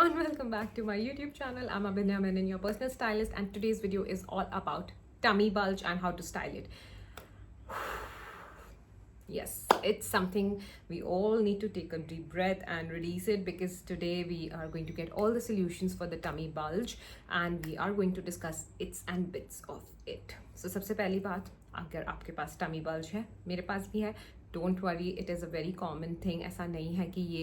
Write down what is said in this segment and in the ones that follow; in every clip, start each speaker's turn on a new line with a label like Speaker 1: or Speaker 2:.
Speaker 1: everyone, welcome back to my YouTube channel. I'm Abhinya Menon, your personal stylist, and today's video is all about tummy bulge and how to style it. Yes, it's something we all need to take a deep breath and release it, because today we are going to get all the solutions for the tummy bulge and we are going to discuss its and bits of it. So सबसे पहली बात, अगर आपके पास tummy bulge है, मेरे पास भी है, don't worry, it is a very common thing. ऐसा नहीं है कि ये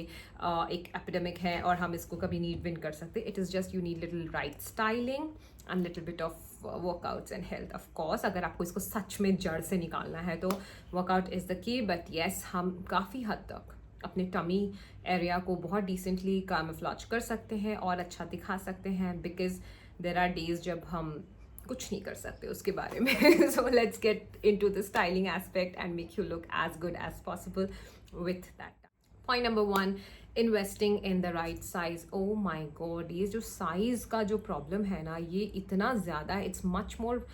Speaker 1: एक एपिडेमिक है और हम इसको कभी नीड विन कर सकते. It is just you need little right styling and little bit of workouts and health. Of course अगर आपको इसको सच में जड़ से निकालना है तो workout is the key. But yes, हम काफ़ी हद तक अपने टमी एरिया को बहुत डिसेंटली कैमोफ्लेज कर सकते हैं और अच्छा दिखा सकते हैं, बिकॉज देर आर डेज जब हम कुछ नहीं कर सकते उसके बारे में. So let's get into the styling aspect and make you look as good as possible with that. Point number 1, investing in the right size. Oh my God, ये जो साइज का जो प्रॉब्लम है ना, ये इतना ज़्यादा है. इट्स मच मोर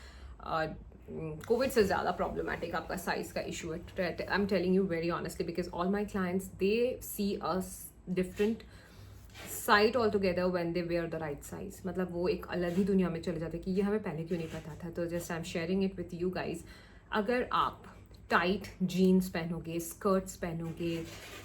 Speaker 1: कोविड से ज़्यादा प्रॉब्लमैटिक आपका साइज का इशू है. I am telling you very honestly, because all my clients they see us different side altogether when they wear the right size. मतलब वो एक अलग ही दुनिया में चले जाते कि ये हमें पहले क्यों नहीं पता था. तो just I am sharing it with you guys. अगर आप टाइट जीन्स पहनोगे, स्कर्ट्स पहनोगे,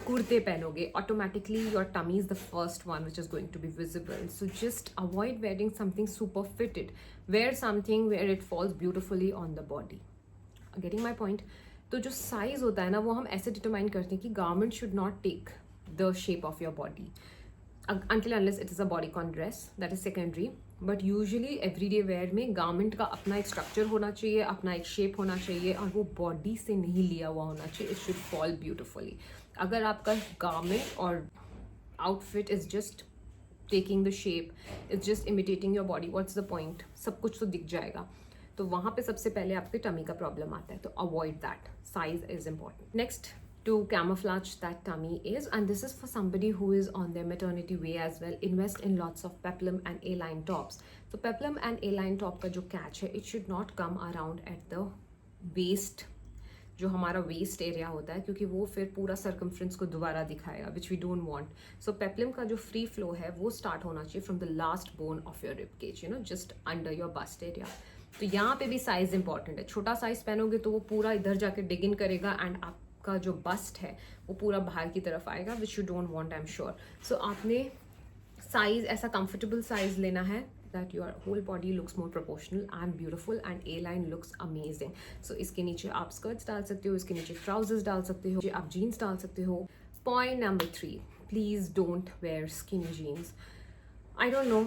Speaker 1: कुर्ते पहनोगे, automatically your tummy is the first one which is going to be visible. So just avoid wearing something super fitted. Wear something where it falls beautifully on the body. Getting my point. तो जो size होता है ना, वो हम ऐसे determine करते हैं कि garment should not take the shape of your body until unless it is a bodycon dress, that is secondary. But usually everyday wear में garment का अपना एक structure होना चाहिए, अपना एक shape होना चाहिए, और वो body से नहीं लिया हुआ होना चाहिए. It should fall beautifully. अगर आपका garment और outfit is just taking the shape, it's just imitating your body, what's the point? सब कुछ तो दिख जाएगा. तो वहाँ पे सबसे पहले आपके टमी का प्रॉब्लम आता है. तो avoid that. Size is important. Next, to camouflage that tummy is, and this is for somebody who is on their maternity way as well, invest in lots of peplum and A-line tops. So peplum and A-line top का जो catch है, it should not come around at the waist, जो हमारा waste area होता है, क्योंकि वो फिर पूरा सर्कमफ्रेंस को दोबारा दिखाएगा, which we don't want. So peplum का जो फ्री फ्लो है वो स्टार्ट होना चाहिए from the last bone of your rib cage, you know, just under your bust area. तो यहाँ पे भी साइज इंपॉर्टेंट है. छोटा साइज पहनोगे तो वो पूरा इधर जाके डिग इन करेगा एंड आपका जो बस्ट है वो पूरा बाहर की तरफ आएगा, which you don't want, I am sure. So आपने साइज ऐसा कंफर्टेबल साइज लेना है that your whole body looks more proportional and beautiful and A-line looks amazing. So इसके नीचे आप skirts डाल सकते हो, इसके नीचे trousers डाल सकते हो, आप jeans डाल सकते हो. Point number 3, please don't wear skinny jeans. I don't know.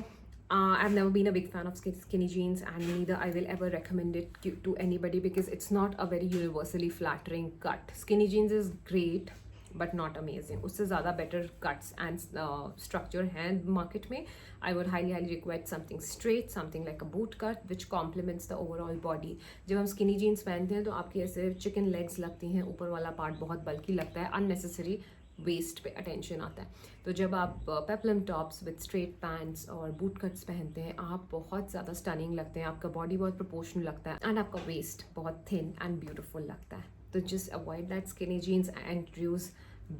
Speaker 1: I've never been a big fan of skinny jeans, and neither I will ever recommend it to anybody, because it's not a very universally flattering cut. Skinny jeans is great but not amazing. उससे ज़्यादा better cuts and structure हैं market में. I would highly recommend something straight, something like a boot cut which complements the overall body. जब हम skinny jeans पहनते हैं तो आपकी ऐसे chicken legs लगती हैं, ऊपर वाला part बहुत bulky लगता है, unnecessary वेस्ट पे अटेंशन आता है. तो जब आप peplum tops with straight pants और बूट कट्स पहनते हैं, आप बहुत ज़्यादा स्टनिंग लगते हैं, आपका बॉडी बहुत प्रोपोर्शनल लगता है एंड आपका वेस्ट बहुत थिन एंड ब्यूटिफुल लगता है. तो just avoid that skinny jeans and use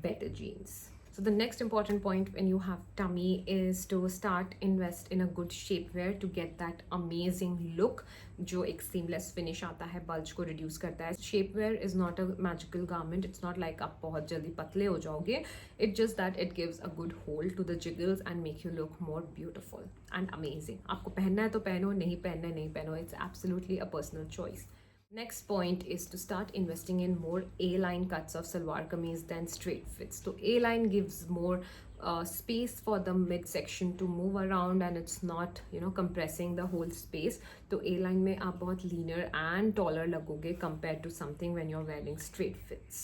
Speaker 1: better jeans. So the next important point when you have tummy is to start invest in a good shapewear to get that amazing look, जो एक seamless finish आता है, bulge को reduce करता है. Shapewear is not a magical garment. It's not like आप बहुत जल्दी पतले हो जाओगे. It's just that it gives a good hold to the jiggles and make you look more beautiful and amazing. आपको पहनना है तो पहनो, नहीं पहनना है नहीं पहनो. It's absolutely a personal choice. Next point is to start investing in more A-line cuts of salwar kameez than straight fits. So A-line gives more space for the midsection to move around and it's not, you know, compressing the whole space. So A-line में आप बहुत leaner and taller लगोगे compared to something when you're wearing straight fits.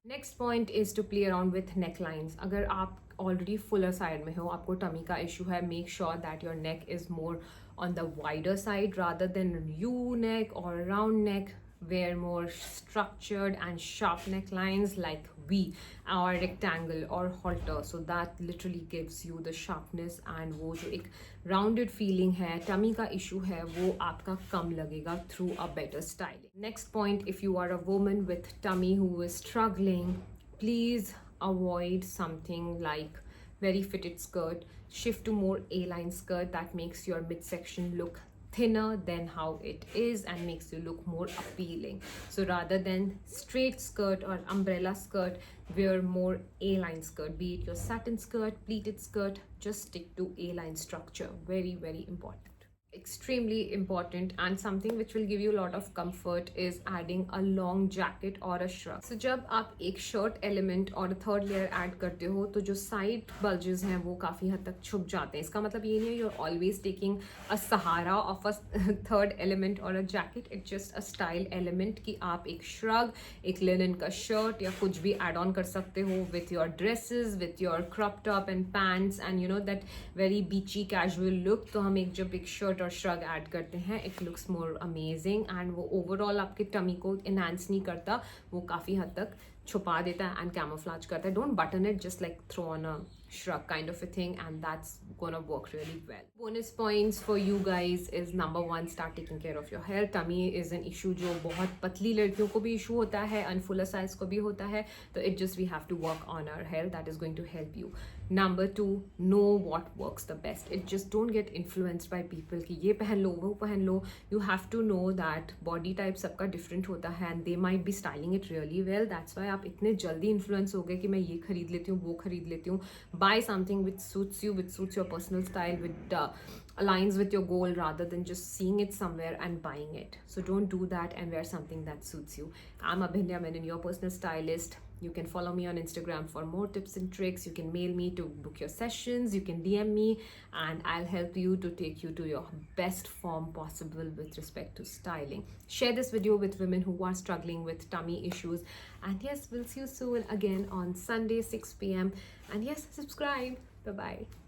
Speaker 1: Next point is to play around with necklines. अगर आप already fuller side में हो, आपको tummy का issue है, make sure that your neck is more on the wider side rather than U neck or round neck. Wear more structured and sharp necklines like V or rectangle or halter, so that literally gives you the sharpness and वो जो एक rounded feeling है, tummy का issue है, वो आपका कम लगेगा through a better styling. Next point, if you are a woman with tummy who is struggling, please avoid something like very fitted skirt. Shift to more A-line skirt that makes your midsection look thinner than how it is and makes you look more appealing. So rather than straight skirt or umbrella skirt, wear more A-line skirt. Be it your satin skirt, pleated skirt, just stick to A-line structure. Very, very important. Extremely important, and something which will give you a lot of comfort is adding a long jacket or a shrug. So जब आप एक shirt element और third layer add करते हो तो जो side bulges हैं वो काफ़ी हद तक छुप जाते हैं. इसका मतलब ये नहीं है you're always taking a Sahara of a third element or a jacket. It's just a style element कि आप एक shrug, एक लिनन का शर्ट या कुछ भी ऐड ऑन कर सकते हो with your dresses, with your crop top and pants and you know that very beachy casual look. तो हम जब एक शर्ट और श्रग ऐड करते हैं, it looks more amazing and वो ओवरऑल आपके टमी को इनहांस नहीं करता, वो काफ़ी हद तक छुपा देता है एंड कैमोफ्लेज करता है. Don't button it, just like throw on a shrug kind of a thing, and that's gonna work really well. Bonus points for you guys is number 1, start taking care of your hair. Tummy is an issue जो बहुत पतली लड़कियों को भी issue होता है, अनफुलर size को भी होता है, तो it just we have to work on our hair. That is going to help you. Number 2, know what works the best. It just don't get influenced by people कि ये पहन लो वो पहन लो. You have to know that body type सबका different होता है and they might be styling it really well. That's why आप इतने जल्दी influence हो गए कि मैं ये खरीद लेती हूँ वो खरीद लेती हूँ. Buy something which suits you, which suits your personal style, which aligns with your goal rather than just seeing it somewhere and buying it. So don't do that and wear something that suits you. I'm Abhinya Menon, your personal stylist. You can follow me on Instagram for more tips and tricks. You can mail me to book your sessions. You can DM me and I'll help you to take you to your best form possible with respect to styling. Share this video with women who are struggling with tummy issues. And yes, we'll see you soon again on Sunday 6 p.m. And yes, subscribe. Bye-bye.